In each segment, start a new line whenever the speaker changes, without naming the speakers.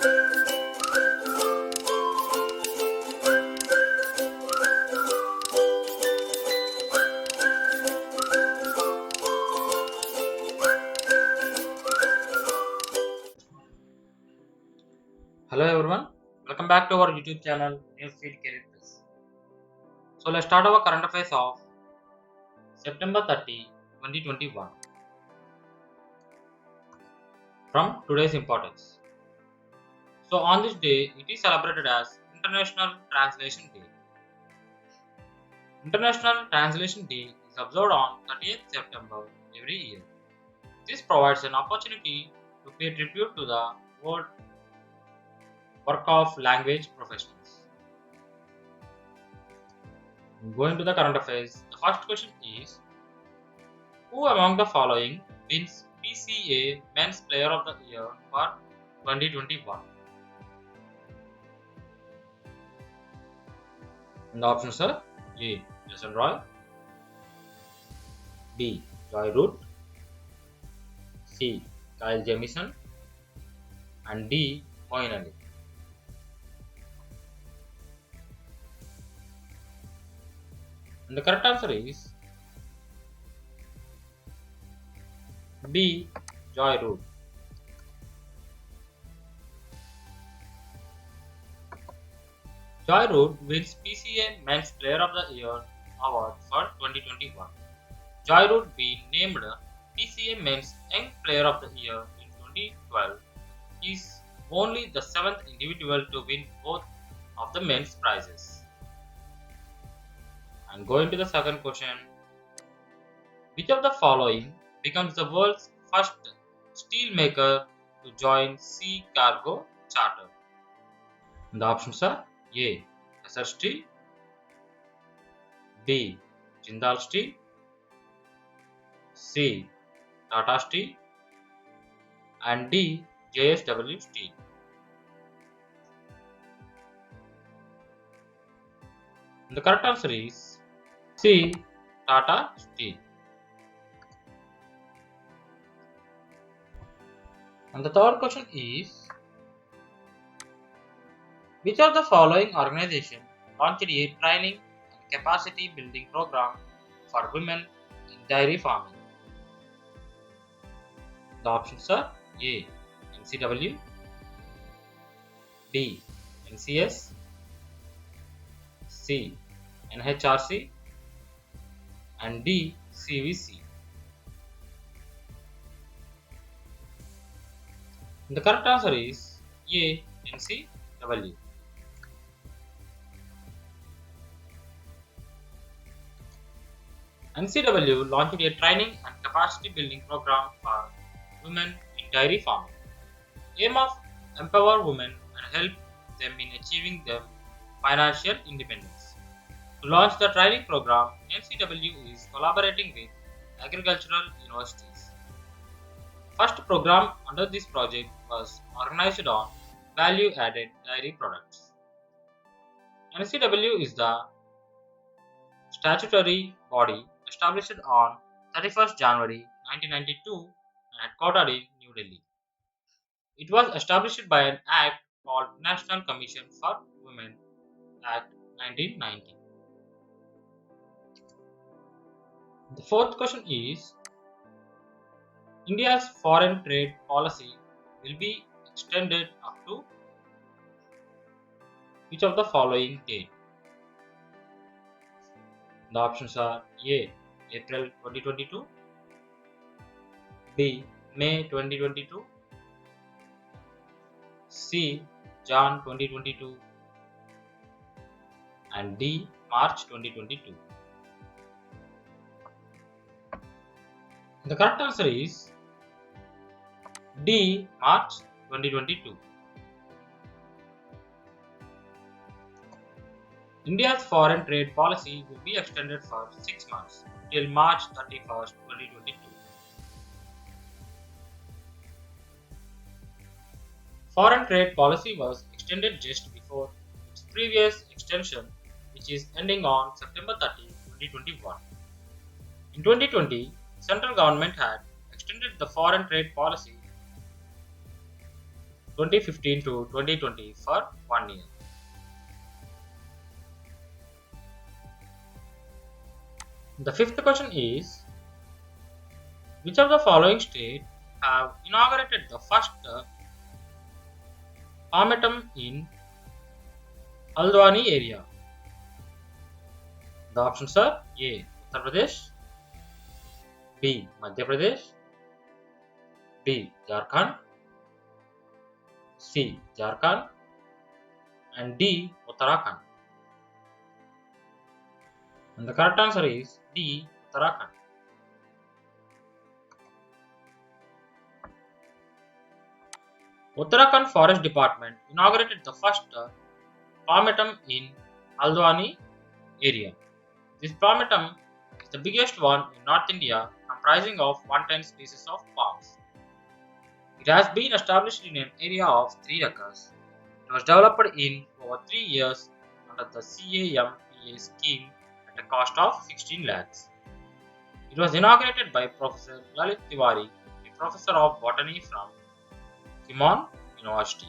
Hello everyone, welcome back to our YouTube channel Newsfeed Career Plus. So let's start our current affairs of September 30, 2021 from today's importance. So on this day, it is celebrated as International Translation Day. International Translation Day is observed on 30th September every year. This provides an opportunity to pay tribute to the world work of language professionals. Going to the current affairs, the first question is: who among the following wins PCA Men's Player of the Year for 2021? And the options are A. Jason Roy, B. Joy Root, C. Kyle Jamieson, and D. Moeen Ali. And the correct answer is B. Joy Root. Joy Root wins PCA Men's Player of the Year award for 2021. Joy Root being named PCA Men's Young Player of the Year in 2012 is only the 7th individual to win both of the men's prizes. And going to the second question: which of the following becomes the world's first steel maker to join Sea Cargo Charter? And the options are A. Essar Steel, B. Jindal Steel, C. Tata Steel, and D. JSW Steel. And the correct answer is C. Tata Steel. And the third question is: which of the following organization launched a training and capacity building program for women in dairy farming? The options are A. NCW, B. NCS, C. NHRC, and D. CVC. The correct answer is A. NCW. NCW launched a training and capacity building program for women in dairy farming. Aim of empower women and help them in achieving their financial independence. To launch the training program, NCW is collaborating with agricultural universities. First program under this project was organized on value-added dairy products. NCW is the statutory body established on 31st January 1992 and headquartered in New Delhi. It was established by an act called National Commission for Women Act 1990. The fourth question is: India's foreign trade policy will be extended up to which of the following date? The options are A. April 2022, B. May 2022, C. Jan 2022, and D. March 2022. The correct answer is D. March 2022. India's foreign trade policy will be extended for 6 months till March 31st, 2022. Foreign trade policy was extended just before its previous extension, which is ending on September 30, 2021. In 2020, central government had extended the foreign trade policy 2015 to 2020 for 1 year. The fifth question is, which of the following states have inaugurated the first Pharmatum in Haldwani area? The options are A. Uttar Pradesh, B. Madhya Pradesh, B. Jharkhand, C. Jharkhand, and D. Uttarakhand. And the correct answer is D. Uttarakhand. Uttarakhand Forest Department inaugurated the first Palmetum in Haldwani area. This palmetum is the biggest one in North India, comprising of 110 species of palms. It has been established in an area of 3 acres. It was developed in over 3 years under the CAMPA scheme at a cost of 16 lakhs. It was inaugurated by Professor Lalit Tiwari, a professor of botany from Kimon University.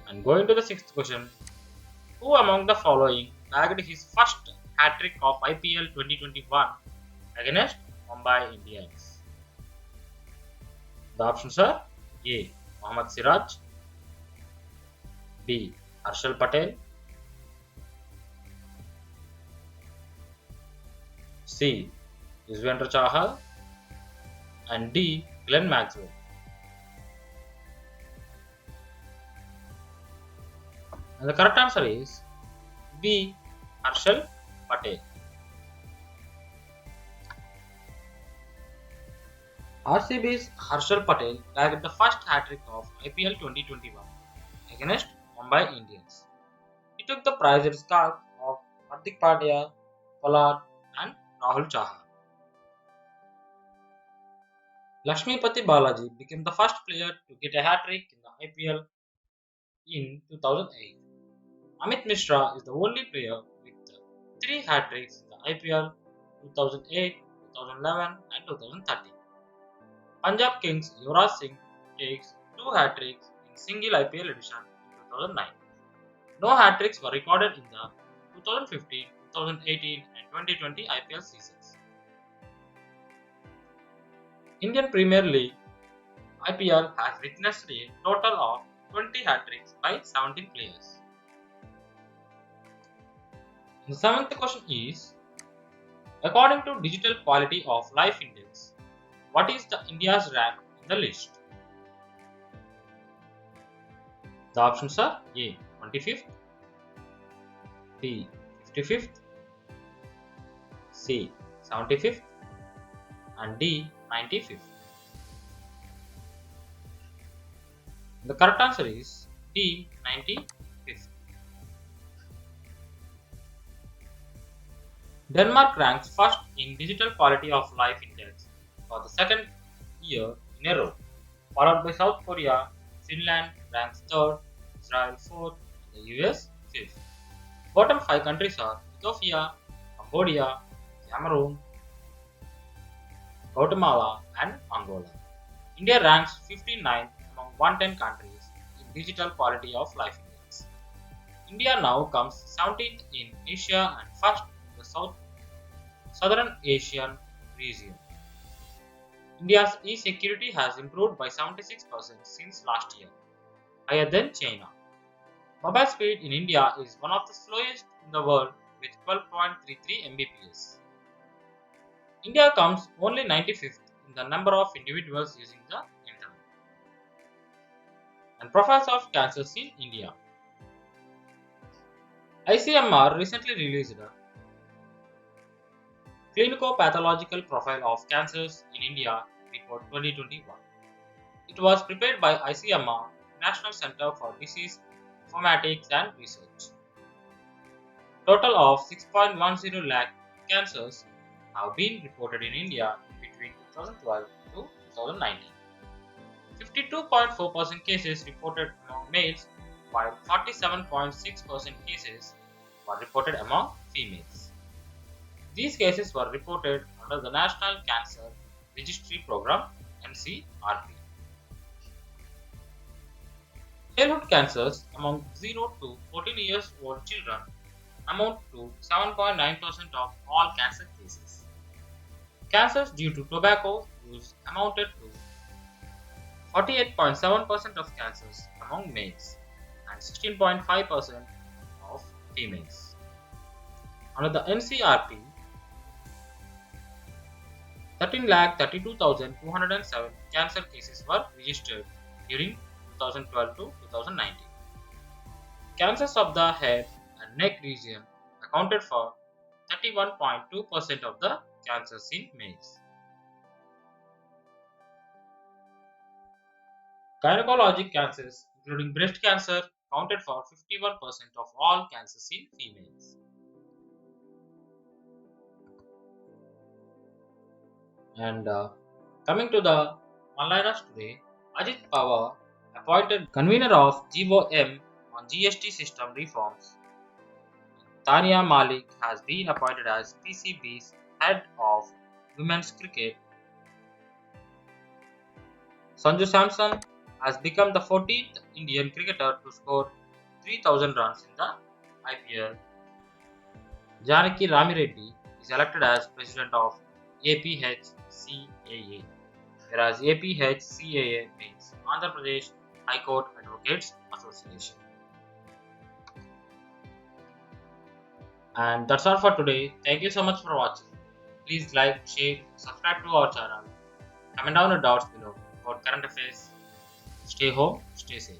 And going to the sixth question, who among the following bagged his first hat-trick of IPL 2021 against Mumbai Indians? The options are A. Mohammad Siraj, B. Harshal Patel, C. Yuzvendra Chahal, and D. Glenn Maxwell. And the correct answer is B. Harshal Patel. RCB's Harshal Patel bagged the first hat-trick of IPL 2021 against Mumbai Indians. He took the prized scarf of Hardik Pandya, Pollard, and Rahul Chahar. Lakshmipati Balaji became the first player to get a hat-trick in the IPL in 2008. Amit Mishra is the only player with 3 hat-tricks in the IPL 2008, 2011 and 2013. Punjab Kings Yuvraj Singh takes 2 hat-tricks in single IPL edition in 2009. No hat-tricks were recorded in the 2015, 2018 and 2020 IPL seasons. Indian Premier League IPL has witnessed a total of 20 hat-tricks by 17 players. The seventh question is, according to Digital Quality of Life Index, what is the India's rank in the list? The options are A. 25th, B. 55th, C. 75th, and D. 95th. The correct answer is D. 95th. Denmark ranks first in Digital Quality of Life Index for the second year in a row, followed by South Korea. Finland ranks third, Israel fourth, and the US fifth. Bottom 5 countries are Ethiopia, Cambodia, Cameroon, Guatemala, and Angola. India ranks 59th among 110 countries in Digital Quality of Life Index. India now comes 17th in Asia and first in the Southern Asian region. India's e-security has improved by 76% since last year, higher than China. Mobile speed in India is one of the slowest in the world with 12.33 Mbps. India comes only 95th in the number of individuals using the internet. And profiles of cancers in India. ICMR recently released a clinico-pathological profile of cancers in India report 2021. It was prepared by ICMR, National Center for Disease Informatics and Research. Total of 6.10 lakh cancers have been reported in India between 2012 to 2019. 52.4% cases reported among males, while 47.6% cases were reported among females. These cases were reported under the National Cancer Registry Program (NCRP). Childhood cancers among 0 to 14 years old children amount to 7.9% of all cancer cases. Cancers due to tobacco use amounted to 48.7% of cancers among males and 16.5% of females. Under the NCRP, 13,32,207 cancer cases were registered during 2012 to 2019. Cancers of the head and neck region accounted for 31.2% of the cancers in males. Gynecologic cancers, including breast cancer, accounted for 51% of all cancers in females. And coming to the one-liners today, Ajit Pawar, appointed convener of GOM on GST system reforms. Tania Malik has been appointed as PCB's head of women's cricket. Sanju Samson has become the 14th Indian cricketer to score 3,000 runs in the IPL. Janaki Ramireddy is elected as president of APHCAA, whereas APHCAA means Andhra Pradesh High Court Advocates Association. And that's all for today. Thank you so much for watching. Please like, share, subscribe to our channel. Comment down your doubts below about current affairs. Stay home, stay safe.